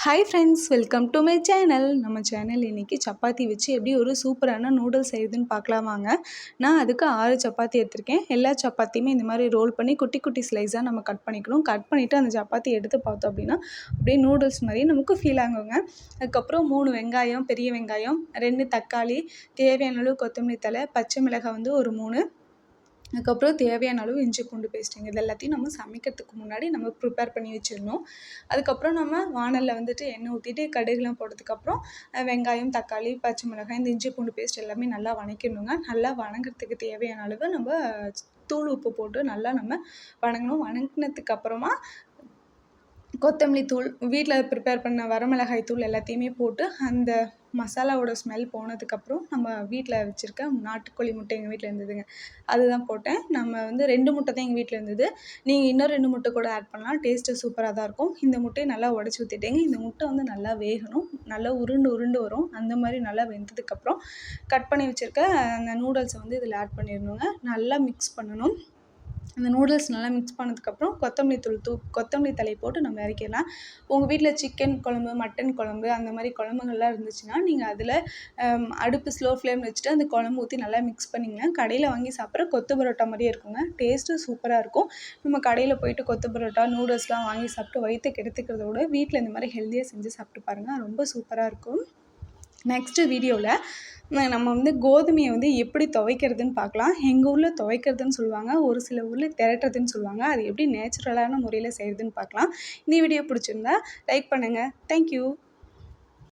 Hi friends, welcome to my channel. நம்ம channel இன்றைக்கி சப்பாத்தி வச்சு எப்படி ஒரு சூப்பரான நூடுல்ஸ் செய்யுதுன்னு பார்க்கலாம் வாங்க. நான் அதுக்கு 6 சப்பாத்தி எடுத்திருக்கேன். எல்லா சப்பாத்தியுமே இந்த மாதிரி ரோல் பண்ணி குட்டி குட்டி ஸ்லைஸாக நம்ம கட் பண்ணிக்கணும். கட் பண்ணிவிட்டு அந்த சப்பாத்தி எடுத்து பார்த்தோம் அப்படின்னா அப்படியே நூடுல்ஸ் மாதிரி நமக்கு ஃபீல் ஆகுங்க. அதுக்கப்புறம் 3 வெங்காயம், பெரிய வெங்காயம், 2 தக்காளி, தேவையான அளவு கொத்தமல்லி தழை, பச்சை மிளகாய் வந்து ஒரு 3, அதுக்கப்புறம் தேவையான அளவு இஞ்சி பூண்டு பேஸ்ட்டுங்க. இது எல்லாத்தையும் நம்ம சமைக்கிறதுக்கு முன்னாடி நம்ம ப்ரிப்பேர் பண்ணி வச்சிடணும். அதுக்கப்புறம் நம்ம வானலில் வந்துட்டு எண்ணெய் ஊற்றிட்டு கடுகுலாம் போட்டதுக்கப்புறம் வெங்காயம், தக்காளி, பச்சை மிளகாய், இந்த இஞ்சி பூண்டு பேஸ்ட் எல்லாமே நல்லா வதக்கிடணுங்க. நல்லா வதங்கிறதுக்கு தேவையான அளவு நம்ம தூள் உப்பு போட்டு நல்லா நம்ம வதங்கணும். வதங்கினதுக்கு அப்புறமா கொத்தமல்லி தூள், வீட்டில் ப்ரிப்பேர் பண்ண வரமிளகாய் தூள் எல்லாத்தையுமே போட்டு அந்த மசாலாவோட ஸ்மெல் போனதுக்கப்புறம் நம்ம வீட்டில் வச்சுருக்க நாட்டுக்கோழி முட்டை எங்கள் வீட்டில் இருந்ததுங்க, அதுதான் போட்டேன். நம்ம வந்து 2 முட்டை தான் எங்கள் வீட்டில் இருந்தது. நீங்கள் இன்னும் 2 முட்டை கூட ஆட் பண்ணலாம். டேஸ்ட்டு சூப்பராக தான் இருக்கும். இந்த முட்டையை நல்லா உடச்சி ஊற்றிட்டேங்க. இந்த முட்டை வந்து நல்லா வேகணும். நல்லா உருண்டு வரும். அந்த மாதிரி நல்லா வெந்ததுக்கப்புறம் கட் பண்ணி வச்சுருக்க அந்த நூடுல்ஸை வந்து இதில் ஆட் பண்ணிடணுங்க. நல்லா மிக்ஸ் பண்ணணும். அந்த நூடுல்ஸ் நல்லா மிக்ஸ் பண்ணதுக்கப்புறம் கொத்தமல்லி தழை போட்டு நம்ம இறக்கிடலாம். உங்கள் வீட்டில் சிக்கன் குழம்பு, மட்டன் குழம்பு அந்த மாதிரி குழம்புகள்லாம் இருந்துச்சுன்னா நீங்கள் அதில் அடுப்பு ஸ்லோ ஃப்ளேம் வச்சுட்டு அந்த குழம்பு ஊற்றி நல்லா மிக்ஸ் பண்ணிங்கன்னா கடையில் வாங்கி சாப்பிட்ற கொத்து பரோட்டா மாதிரியே இருக்குங்க. டேஸ்ட்டு சூப்பராக இருக்கும். நம்ம கடையில் போய்ட்டு கொத்து பரோட்டா, நூடுல்ஸ்லாம் வாங்கி சாப்பிட்டு வயிற்றை கெடுத்துக்கிறத விட வீட்டில் இந்த மாதிரி ஹெல்த்தியாக செஞ்சு சாப்பிட்டு பாருங்கள். ரொம்ப சூப்பராக இருக்கும். நெக்ஸ்ட்டு வீடியோவில் நம்ம வந்து கோதுமையை வந்து எப்படி துவைக்கிறதுன்னு பார்க்கலாம். எங்கள் ஊரில் துவைக்கிறதுன்னு சொல்லுவாங்க, ஒரு சில ஊரில் திரட்டுறதுன்னு சொல்லுவாங்க. அது எப்படி நேச்சுரலான முறையில் செய்கிறதுன்னு பார்க்கலாம். இந்த வீடியோ பிடிச்சிருந்தா லைக் பண்ணுங்கள். தேங்க்யூ.